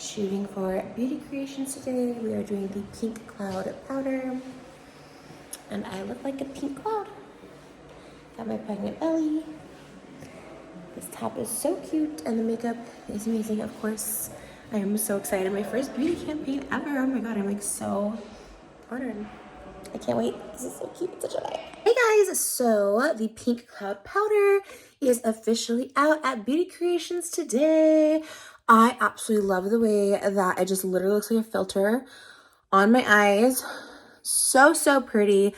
shooting for Beauty Creations today. We are doing the pink cloud powder. And I look like a pink cloud. Got my pregnant belly. This top is so cute and the makeup is amazing, of course. I am so excited. My first beauty campaign ever. Oh my god, I'm like so honored. I can't wait. This is so cute. It's such a vibe. Hey guys, so the pink cloud powder is officially out at Beauty Creations today. I absolutely love the way that it just literally looks like a filter on my eyes. So pretty.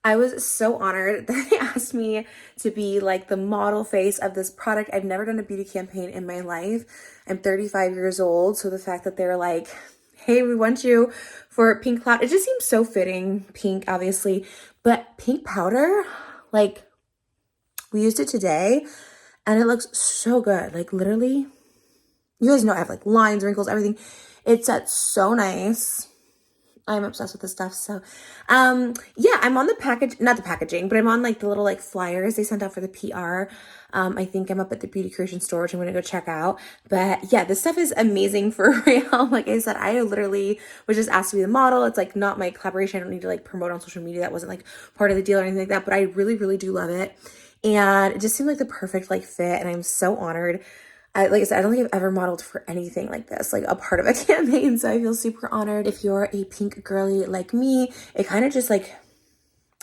I was so honored that they asked me to be like the model face of this product. I've never done a beauty campaign in my life. I'm 35 years old, so the fact that they're like, hey, we want you for pink cloud, it just seems so fitting. Pink, obviously, but pink powder, like we used it today and it looks so good. Like literally, you guys know I have like lines, wrinkles, everything. It sets so nice. I'm obsessed with this stuff. So, yeah, I'm on the package, not the packaging, but I'm on like the little like flyers they sent out for the PR. I think I'm up at the Beauty Creation store, which I'm going to go check out. But yeah, this stuff is amazing for real. Like I said, I literally was just asked to be the model. It's like not my collaboration. I don't need to like promote on social media. That wasn't like part of the deal or anything like that, but I really do love it. And it just seemed like the perfect like fit. And I'm so honored. Like I said, I don't think I've ever modeled for anything like this, like a part of a campaign. So I feel super honored. If you're a pink girly like me, it kind of just like,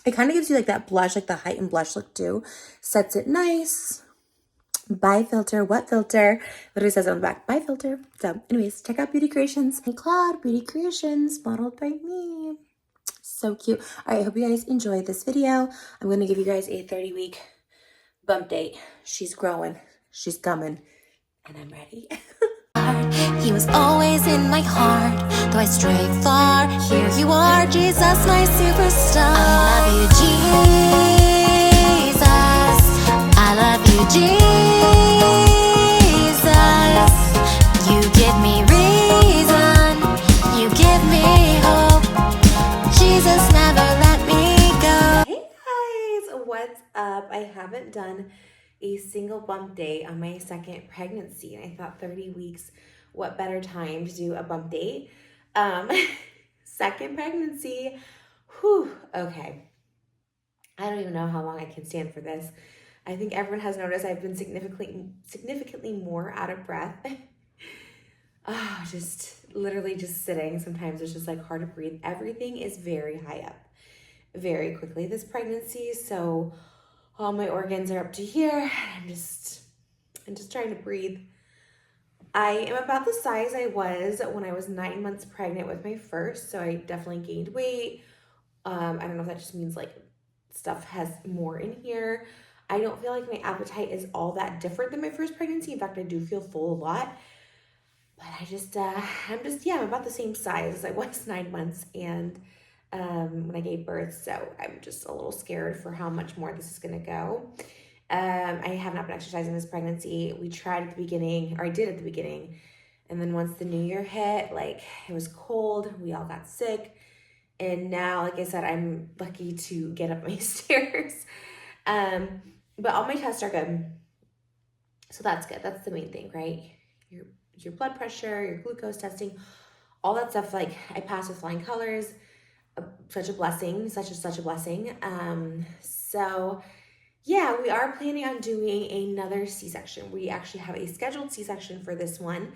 it kind of gives you like that blush, like the heightened blush look too. Sets it nice. By filter, what filter? Literally says it on the back, by filter. So anyways, check out Beauty Creations. Hey Cloud, Beauty Creations, modeled by me. So cute. All right, I hope you guys enjoyed this video. I'm going to give you guys a 30-week bump date. She's growing. She's coming. And I'm ready. He was always in my heart, though I stray far. Here you are, Jesus, my superstar. I love you, Jesus. I love you, Jesus. You give me reason, you give me hope. Jesus, never let me go. Hey guys, what's up? I haven't done a single bump date on my second pregnancy, and I thought 30 weeks, what better time to do a bump date? Second pregnancy, whew, okay. I don't even know how long I can stand for this. I think everyone has noticed I've been significantly more out of breath. Just literally just sitting. Sometimes it's just like hard to breathe. Everything is very high up very quickly this pregnancy, so all my organs are up to here. I'm just trying to breathe. I am about the size I was when I was 9 months pregnant with my first, so I definitely gained weight. I don't know if that just means like stuff has more in here. I don't feel like my appetite is all that different than my first pregnancy. In fact, I do feel full a lot. But I'm about the same size as I was 9 months and when I gave birth, so I'm just a little scared for how much more this is gonna go. I have not been exercising this pregnancy. We tried at the beginning, or I did at the beginning, and then once the new year hit, like it was cold, we all got sick, and now, like I said, I'm lucky to get up my stairs. But all my tests are good, so that's good. That's the main thing, right? Your blood pressure, your glucose testing, all that stuff. Like I passed with flying colors. Such a blessing. So yeah, we are planning on doing another C-section. We actually have a scheduled C-section for this one,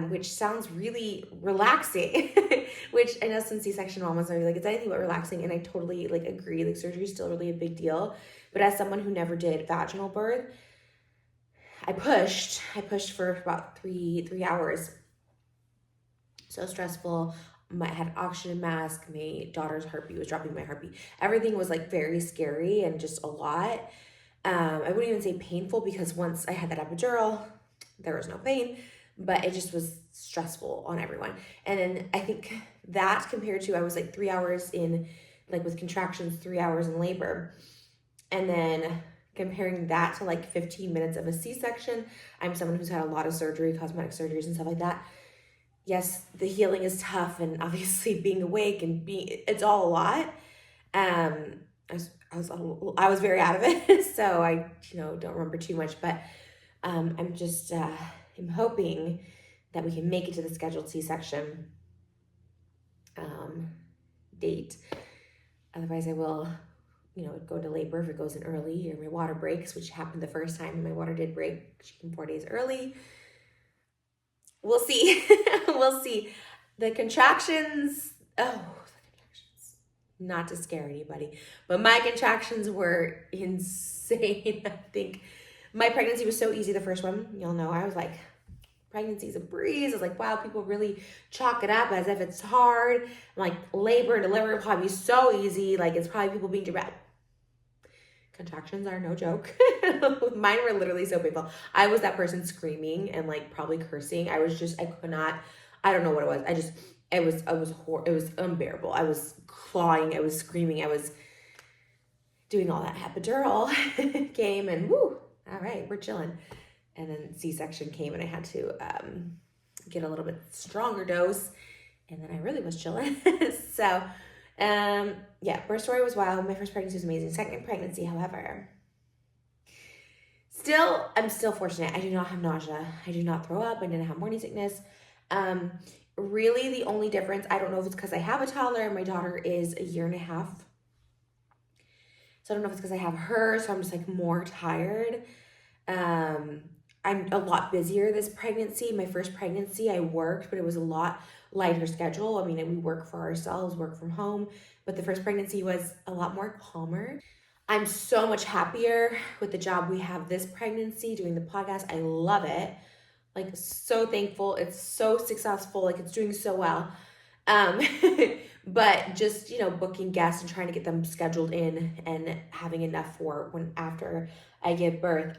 which sounds really relaxing, which I know some C-section mamas are like, it's anything but relaxing, and I totally like agree. Like surgery is still really a big deal, but as someone who never did vaginal birth, I pushed for about three hours. So stressful. I had an oxygen mask. My daughter's heartbeat was dropping. My heartbeat. Everything was like very scary and just a lot. I wouldn't even say painful because once I had that epidural, there was no pain, but it just was stressful on everyone. And then I think that compared to, I was like 3 hours in, like with contractions, 3 hours in labor. And then comparing that to like 15 minutes of a C-section, I'm someone who's had a lot of surgery, cosmetic surgeries and stuff like that. Yes, the healing is tough, and obviously being awake and it's all a lot. I was very out of it, so I don't remember too much, but I'm hoping that we can make it to the scheduled C-section date. Otherwise I will, go into labor if it goes in early, or my water breaks, which happened the first time. My water did break. She came 4 days early. We'll see. We'll see. The contractions, not to scare anybody, but my contractions were insane. I think my pregnancy was so easy, the first one. You'll know, I was like, pregnancy's a breeze. I was like, wow, people really chalk it up as if it's hard. I'm like, labor and delivery will probably be so easy. Like, it's probably people being dramatic. Contractions are no joke. Mine were literally so painful. I was that person screaming and like probably cursing. I could not, I don't know what it was. It was unbearable. I was clawing, I was screaming, I was doing all that. Epidural came and woo, all right, we're chilling. And then C-section came and I had to get a little bit stronger dose. And then I really was chilling. So, birth story was wild. My first pregnancy was amazing. Second pregnancy, however, I'm still fortunate. I do not have nausea. I do not throw up. I didn't have morning sickness. Really the only difference, I don't know if it's because I have a toddler. My daughter is 1.5 years. So I don't know if it's because I have her. So I'm just like more tired. I'm a lot busier this pregnancy. My first pregnancy, I worked, but it was a lot lighter schedule. I mean, we work for ourselves, work from home, but the first pregnancy was a lot more calmer. I'm so much happier with the job we have this pregnancy, doing the podcast. I love it. Like, so thankful. It's so successful. Like, it's doing so well. But just, booking guests and trying to get them scheduled in and having enough for when after I give birth.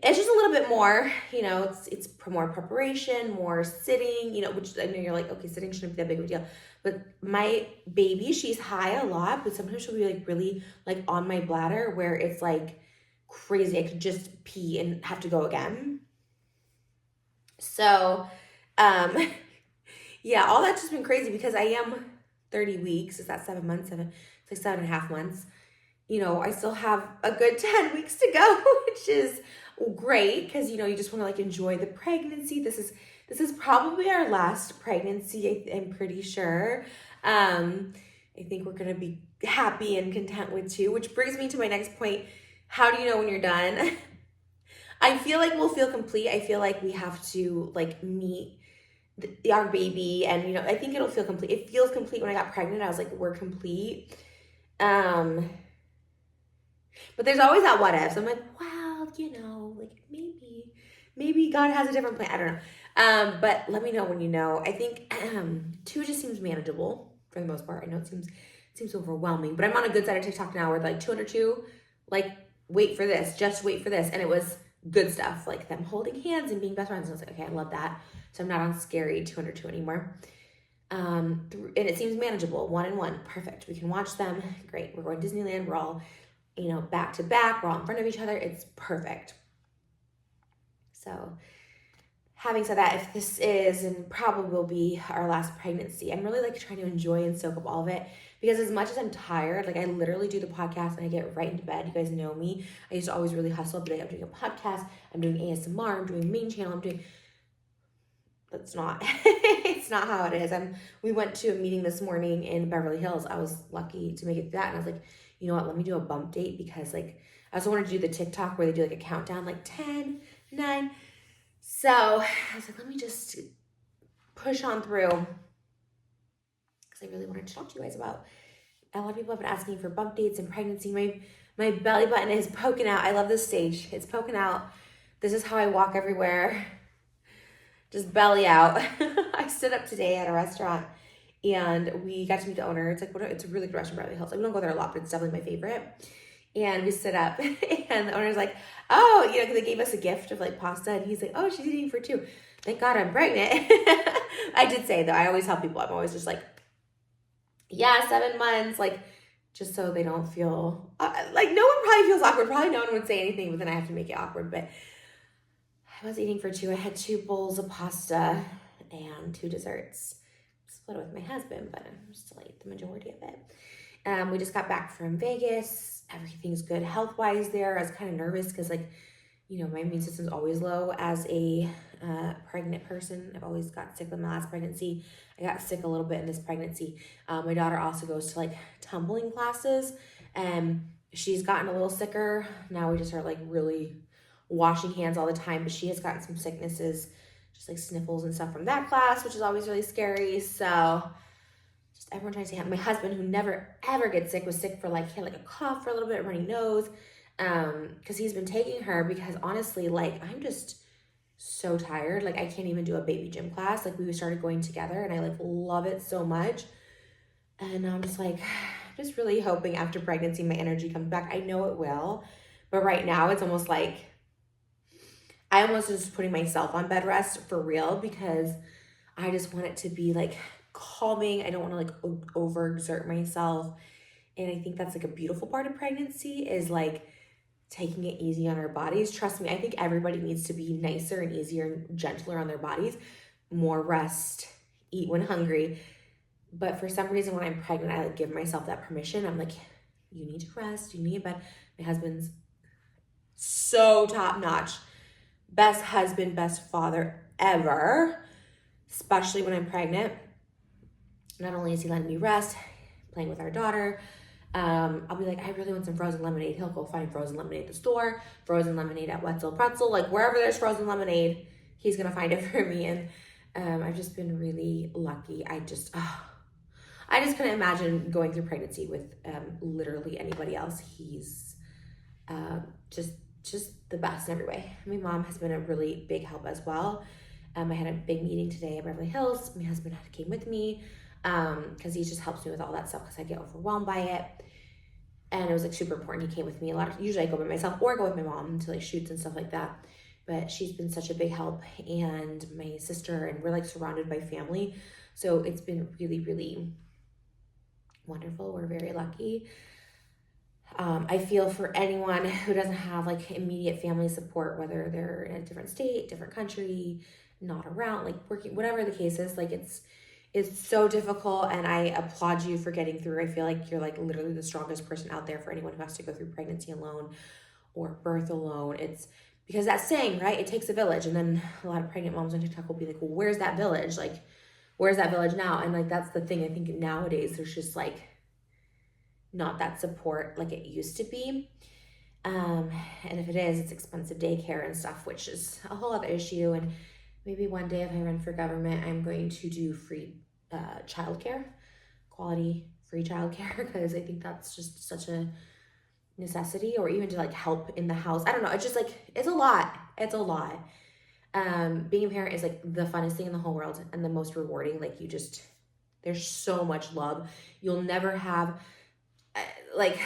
It's just a little bit more, it's more preparation, more sitting, which I know you're like, okay, sitting shouldn't be that big of a deal. But my baby, she's high a lot, but sometimes she'll be like really like on my bladder where it's like crazy. I could just pee and have to go again. So, yeah, all that's just been crazy because I am 30 weeks. Is that 7 months? It's like 7.5 months. I still have a good 10 weeks to go, which is great because, you just want to like enjoy the pregnancy. This is probably our last pregnancy, I'm pretty sure. I think we're going to be happy and content with 2, which brings me to my next point. How do you know when you're done? I feel like we'll feel complete. I feel like we have to like meet our baby and, I think it'll feel complete. It feels complete when I got pregnant. I was like, we're complete. But there's always that what if. So I'm like, well, like maybe God has a different plan. I don't know. But let me know when you know. I think 2 just seems manageable for the most part. I know it seems overwhelming, but I'm on a good side of TikTok now where like 2 under 2, like wait for this, just wait for this. And it was good stuff, like them holding hands and being best friends. And I was like, okay, I love that. So I'm not on scary 2 under 2 anymore. And it seems manageable. 1 and 1, perfect. We can watch them. Great. We're going to Disneyland. We're all, back to back. We're all in front of each other. It's perfect. So having said that, if this is and probably will be our last pregnancy, I'm really like trying to enjoy and soak up all of it because as much as I'm tired, like I literally do the podcast and I get right into bed. You guys know me. I used to always really hustle. But I'm doing a podcast. I'm doing ASMR. I'm doing main channel. That's not, it's not how it is. We went to a meeting this morning in Beverly Hills. I was lucky to make it to that. And I was like, you know what, let me do a bump date because like, I also wanted to do the TikTok where they do like a countdown, like 10, 9. So I was like, let me just push on through because I really wanted to talk to you guys about, a lot of people have been asking for bump dates and pregnancy. My belly button is poking out. I love this stage. It's poking out. This is how I walk everywhere. Just belly out. I stood up today at a restaurant and we got to meet the owner. It's a really good restaurant in Beverly Hills. Like, we don't go there a lot, but it's definitely my favorite. And we stood up and the owner's like, oh, because they gave us a gift of like pasta. And he's like, oh, she's eating for 2. Thank God I'm pregnant. I did say though, I always tell people, I'm always just like, yeah, 7 months. Like, just so they don't feel, like no one probably feels awkward. Probably no one would say anything, but then I have to make it awkward. But I was eating for 2. I had 2 bowls of pasta and 2 desserts. Split it with my husband, but I still ate the majority of it. We just got back from Vegas. Everything's good health-wise there. I was kind of nervous because, like, my immune system's always low as a pregnant person. I've always got sick with my last pregnancy. I got sick a little bit in this pregnancy. My daughter also goes to like tumbling classes, and she's gotten a little sicker. Now we just are like really washing hands all the time, but she has gotten some sicknesses, just like sniffles and stuff from that class, which is always really scary. So just everyone trying to stay healthy. My husband, who never ever gets sick, was sick for like, he had like a cough for a little bit, runny nose, because he's been taking her, because honestly, like, I'm just so tired. Like, I can't even do a baby gym class. Like, we started going together and I like love it so much. And I'm just like, just really hoping after pregnancy my energy comes back. I know it will, but right now it's almost like I almost just putting myself on bed rest for real, because I just want it to be like calming. I don't want to like overexert myself. And I think that's like a beautiful part of pregnancy, is like taking it easy on our bodies. Trust me, I think everybody needs to be nicer and easier and gentler on their bodies. More rest, eat when hungry. But for some reason, when I'm pregnant, I like give myself that permission. I'm like, you need to rest, you need a bed. My husband's so top notch. Best husband, best father ever, especially when I'm pregnant. Not only is he letting me rest, playing with our daughter, I'll be like, I really want some frozen lemonade. He'll go find frozen lemonade at the store, frozen lemonade at Wetzel Pretzel, like wherever there's frozen lemonade, he's gonna find it for me. And I've just been really lucky. I just couldn't imagine going through pregnancy with literally anybody else. He's just the best in every way. My mom has been a really big help as well. I had a big meeting today at Beverly Hills. My husband came with me because he just helps me with all that stuff, because I get overwhelmed by it. And it was like super important. He came with me a lot. Usually I go by myself or go with my mom to like shoots and stuff like that. But she's been such a big help, and my sister, and we're like surrounded by family. So it's been really, really wonderful. We're very lucky. I feel for anyone who doesn't have like immediate family support, whether they're in a different state, different country, not around, like working, whatever the case is, like it's so difficult, and I applaud you for getting through. I feel like you're like literally the strongest person out there for anyone who has to go through pregnancy alone or birth alone. It's because that saying, right? It takes a village. And then a lot of pregnant moms on TikTok will be like, well, where's that village? Like, where's that village now? And like, that's the thing. I think nowadays there's just like not that support like it used to be. And if it is, it's expensive daycare and stuff, which is a whole other issue. And maybe one day if I run for government, I'm going to do free childcare, quality free childcare, because I think that's just such a necessity, or even to like help in the house. I don't know. It's just like, it's a lot. It's a lot. Being a parent is like the funnest thing in the whole world and the most rewarding. Like there's so much love. You'll never have like,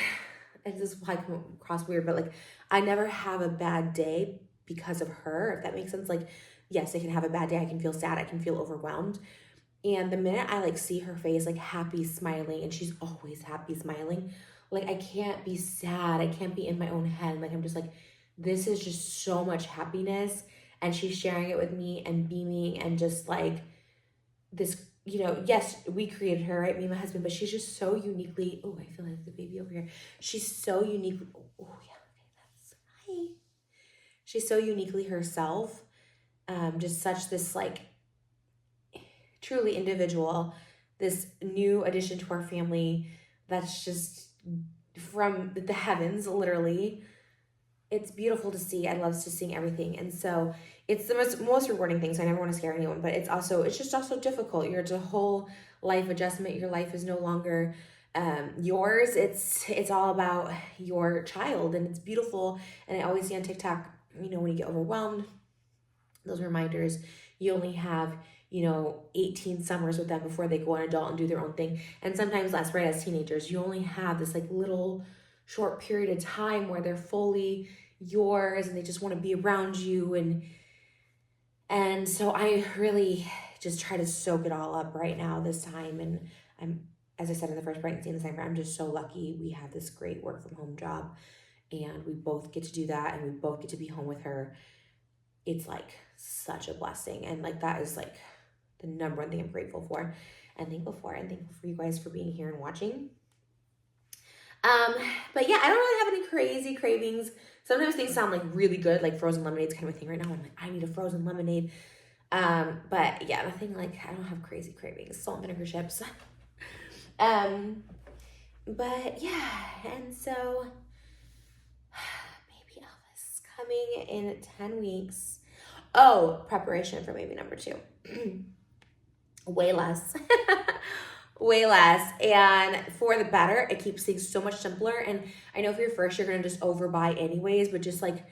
and this is why I come across weird, but like I never have a bad day because of her, if that makes sense. Like, yes, I can have a bad day. I can feel sad. I can feel overwhelmed. And the minute I like see her face, like happy, smiling, and she's always happy, smiling, like I can't be sad. I can't be in my own head. Like I'm just like, this is just so much happiness. And she's sharing it with me and beaming, and just like this, you know, yes, we created her, right? Me and my husband, but she's just so uniquely, oh, I feel like the baby over here. She's so uniquely, oh yeah, okay, that's, hi. She's so uniquely herself. Just such this like truly individual, this new addition to our family that's just from the heavens, literally. It's beautiful to see. I love just seeing everything. And so it's the most rewarding thing. So I never want to scare anyone, but it's just also difficult. It's a whole life adjustment. Your life is no longer yours. It's all about your child, and it's beautiful. And I always see on TikTok, you know, when you get overwhelmed, those reminders, you only have, 18 summers with them before they go on adult and do their own thing. And sometimes less, right? As teenagers, you only have this like little short period of time where they're fully yours and they just want to be around you. And so I really just try to soak it all up right now this time. And I'm, as I said in the first pregnancy and the second, I'm just so lucky we have this great work from home job, and we both get to do that, and we both get to be home with her. It's like such a blessing. And like, that is like the number one thing I'm grateful for and thankful for, and thankful for you guys for being here and watching. But yeah, I don't really have any crazy cravings sometimes things sound like really good, like frozen lemonade's kind of a thing right now. I'm like, I need a frozen lemonade. But yeah, nothing like, I don't have crazy cravings. Salt and vinegar chips. But yeah, and so baby Elvis coming in 10 weeks. Oh, preparation for baby number 2. Way less. Way less. And for the better, it keeps things so much simpler. And I know for your first, you're going to just overbuy anyways, but just like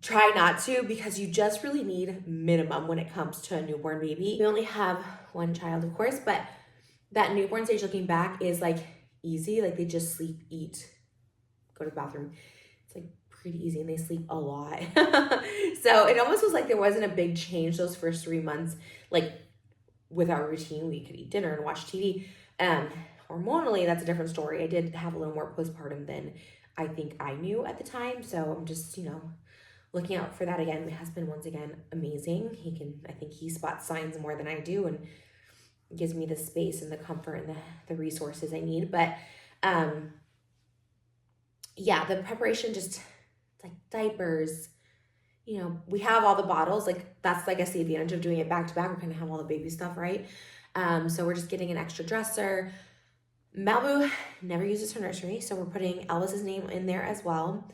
try not to, because you just really need minimum when it comes to a newborn baby. We only have one child, of course, but that newborn stage looking back is like easy. Like they just sleep, eat, go to the bathroom. It's like pretty easy, and they sleep a lot. So it almost was like there wasn't a big change those first 3 months. Like with our routine, we could eat dinner and watch TV. Hormonally, that's a different story. I did have a little more postpartum than I think I knew at the time. So I'm just, looking out for that again. My husband, once again, amazing. I think he spots signs more than I do, and gives me the space and the comfort and the resources I need. But yeah, the preparation, just like diapers, we have all the bottles. Like that's, I guess, the advantage of doing it back to back. We're going to have all the baby stuff, right? So we're just getting an extra dresser. Malibu never uses her nursery, so we're putting Elvis's name in there as well.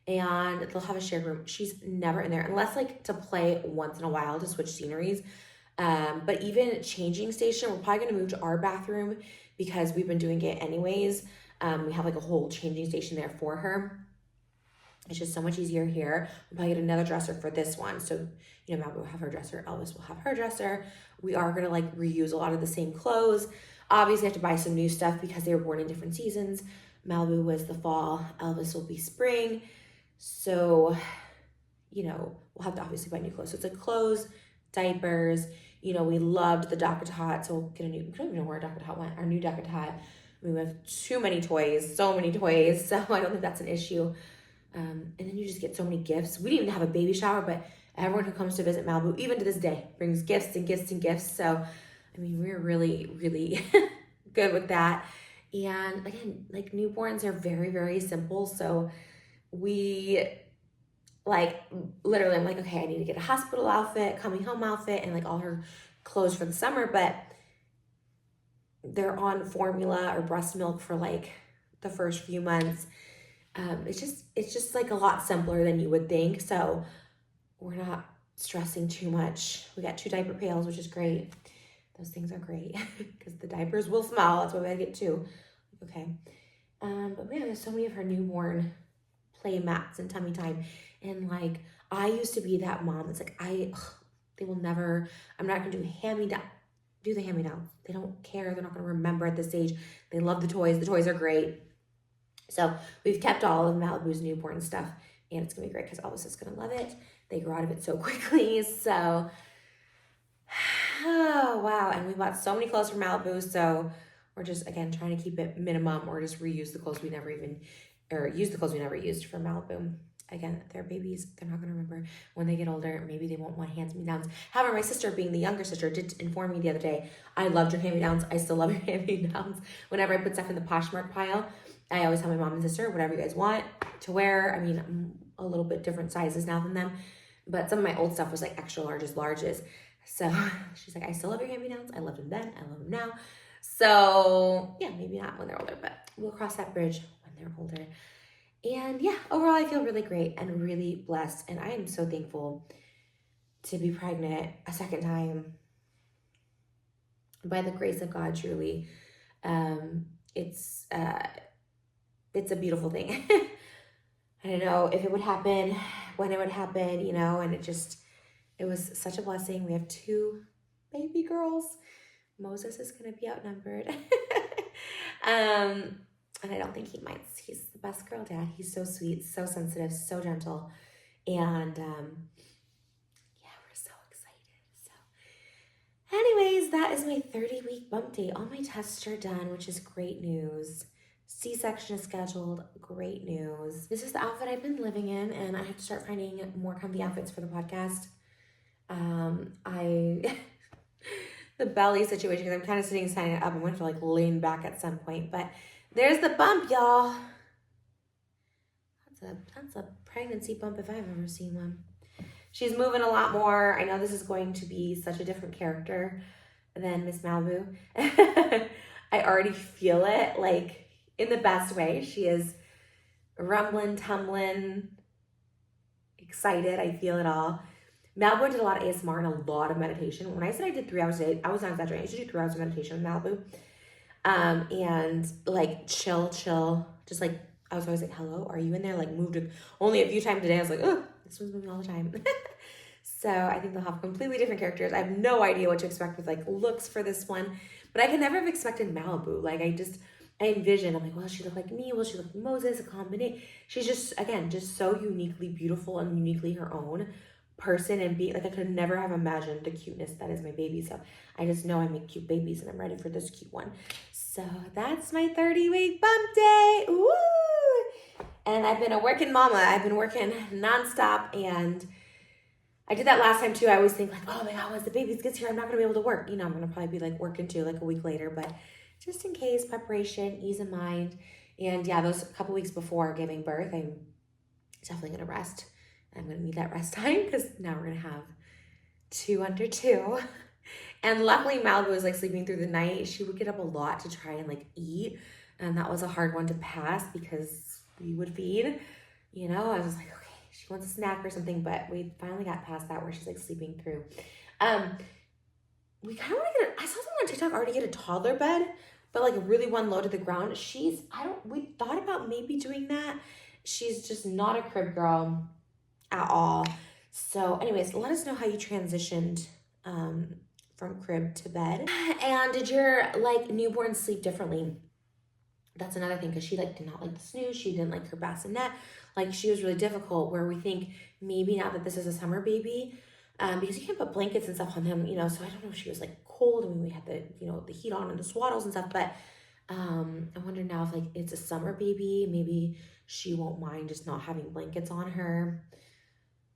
And they'll have a shared room. She's never in there unless like to play once in a while to switch sceneries. But even changing station, we're probably going to move to our bathroom because we've been doing it anyways. We have like a whole changing station there for her. It's just so much easier here. We'll probably get another dresser for this one. So, Malibu will have her dresser. Elvis will have her dresser. We are going to like reuse a lot of the same clothes. Obviously, I have to buy some new stuff because they were born in different seasons. Malibu was the fall. Elvis will be spring. So, we'll have to obviously buy new clothes. So it's like clothes, diapers. We loved the Dr. Tot, so we'll get a new, we don't even know where our Dr. Tot went. Our new Dr. Tot. We have too many toys, so many toys. So I don't think that's an issue. And then you just get so many gifts. We didn't even have a baby shower, but everyone who comes to visit Malibu, even to this day, brings gifts and gifts and gifts. So, we're really, really good with that. And again, like newborns are very, very simple. So we like literally, I'm like, okay, I need to get a hospital outfit, coming home outfit, and like all her clothes for the summer, but they're on formula or breast milk for like the first few months. It's just like a lot simpler than you would think. So we're not stressing too much. We got 2 diaper pails, which is great. Those things are great because the diapers will smell. That's why we gotta get 2. Okay. But we have so many of her newborn play mats and tummy time. And like, I used to be that mom that's like, they will never, I'm not gonna do the hand-me-downs. They don't care. They're not gonna remember at this age. They love the toys. The toys are great. So we've kept all of Malibu's newborn stuff, and it's gonna be great because Elvis is gonna love it. They grow out of it so quickly. So, oh wow. And we bought so many clothes for Malibu. So we're just, again, trying to keep it minimum or just reuse the clothes we never used for Malibu. Again, they're babies. They're not going to remember when they get older. Maybe they won't want hand-me-downs. However, my sister, being the younger sister, did inform me the other day, I loved your hand-me-downs. I still love your hand-me-downs. Whenever I put stuff in the Poshmark pile, I always tell my mom and sister, whatever you guys want to wear. I'm a little bit different sizes now than them, but some of my old stuff was like extra larges, larges. So she's like, I still love your hand-me-downs. I loved them then. I love them now. So yeah, maybe not when they're older, but we'll cross that bridge when they're older. And yeah, overall, I feel really great and really blessed. And I am so thankful to be pregnant a second time by the grace of God, truly. It's a beautiful thing. I don't know if it would happen, when it would happen, and it was such a blessing. We have 2 baby girls. Moses is going to be outnumbered. And I don't think he minds. He's the best girl dad. He's so sweet, so sensitive, so gentle. And yeah, we're so excited. So anyways, that is my 30-week bump date. All my tests are done, which is great news. C-section is scheduled. Great news. This is the outfit I've been living in, and I have to start finding more comfy outfits for the podcast. The belly situation, because I'm kind of sitting standing up. I'm going to like lean back at some point, but there's the bump, y'all. That's a pregnancy bump if I've ever seen one. She's moving a lot more. I know this is going to be such a different character than Miss Malibu. I already feel it, like, in the best way. She is rumbling, tumbling, excited. I feel it all. Malibu did a lot of ASMR and a lot of meditation. When I said I did 3 hours a day, I was not exaggerating. I used to do 3 hours of meditation with Malibu. And like chill, just like, I was always like, hello, are you in there? Like moved only a few times a day. I was like, oh, this one's moving all the time. So I think they'll have completely different characters. I have no idea what to expect with like looks for this one, but I could never have expected Malibu. Like I envision, I'm like, well, she look like me? Will she look like Moses? A combination. She's just, again, just so uniquely beautiful and uniquely her own person, and be like, I could never have imagined the cuteness that is my baby. So I just know I make cute babies and I'm ready for this cute one. So that's my 30-week bump day. Woo! And I've been a working mama. I've been working nonstop, and I did that last time too. I always think like, oh my God, once the baby gets here, I'm not gonna be able to work. You know, I'm gonna probably be like working too, like a week later, but just in case, preparation, ease of mind. And yeah, those couple weeks before giving birth, I'm definitely gonna rest. I'm gonna need that rest time because now we're gonna have 2 under 2. And luckily Malibu was like sleeping through the night. She would get up a lot to try and like eat. And that was a hard one to pass because we would feed, you know. I was like, okay, she wants a snack or something, but we finally got past that where she's like sleeping through. We kind of want to I saw someone on TikTok already get a toddler bed, but like really one low to the ground. We thought about maybe doing that. She's just not a crib girl at all. So anyways, let us know how you transitioned from crib to bed. And did your like newborn sleep differently? That's another thing, because she like did not like the snooze. She didn't like her bassinet. Like she was really difficult, where we think maybe now that this is a summer baby, because you can't put blankets and stuff on them, you know, so I don't know if she was like cold. I mean, we had the, you know, the heat on and the swaddles and stuff, but I wonder now if like it's a summer baby, maybe she won't mind just not having blankets on her.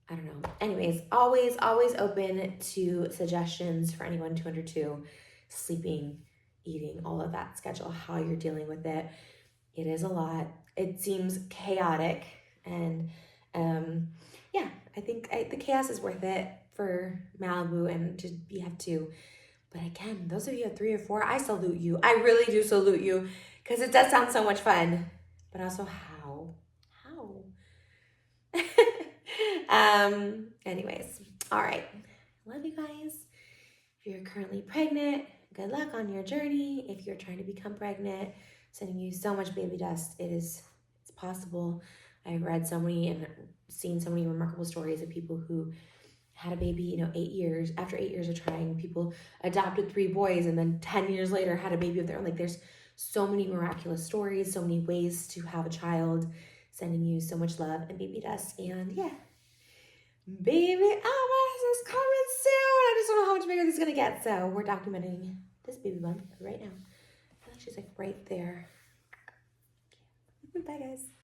I don't know. Anyways, always open to suggestions for anyone 2 under 2, sleeping, eating, all of that schedule, how you're dealing with it. It is a lot. It seems chaotic, and yeah, I think the chaos is worth it for Malibu, and to have 2. But again, those of you at 3 or 4, I salute you. I really do salute you, because it does sound so much fun, but also how? Anyways, all right. Love you guys. If you're currently pregnant, good luck on your journey. If you're trying to become pregnant, sending you so much baby dust. It's possible. I've read so many and seen so many remarkable stories of people who had a baby, you know, 8 years. After 8 years of trying, people adopted 3 boys and then 10 years later had a baby of their own. Like there's so many miraculous stories, so many ways to have a child. Sending you so much love and baby dust. And yeah, baby Almas is coming soon. I just don't know how much bigger this is gonna get. So we're documenting this baby bump right now. I feel like she's like right there. Bye guys.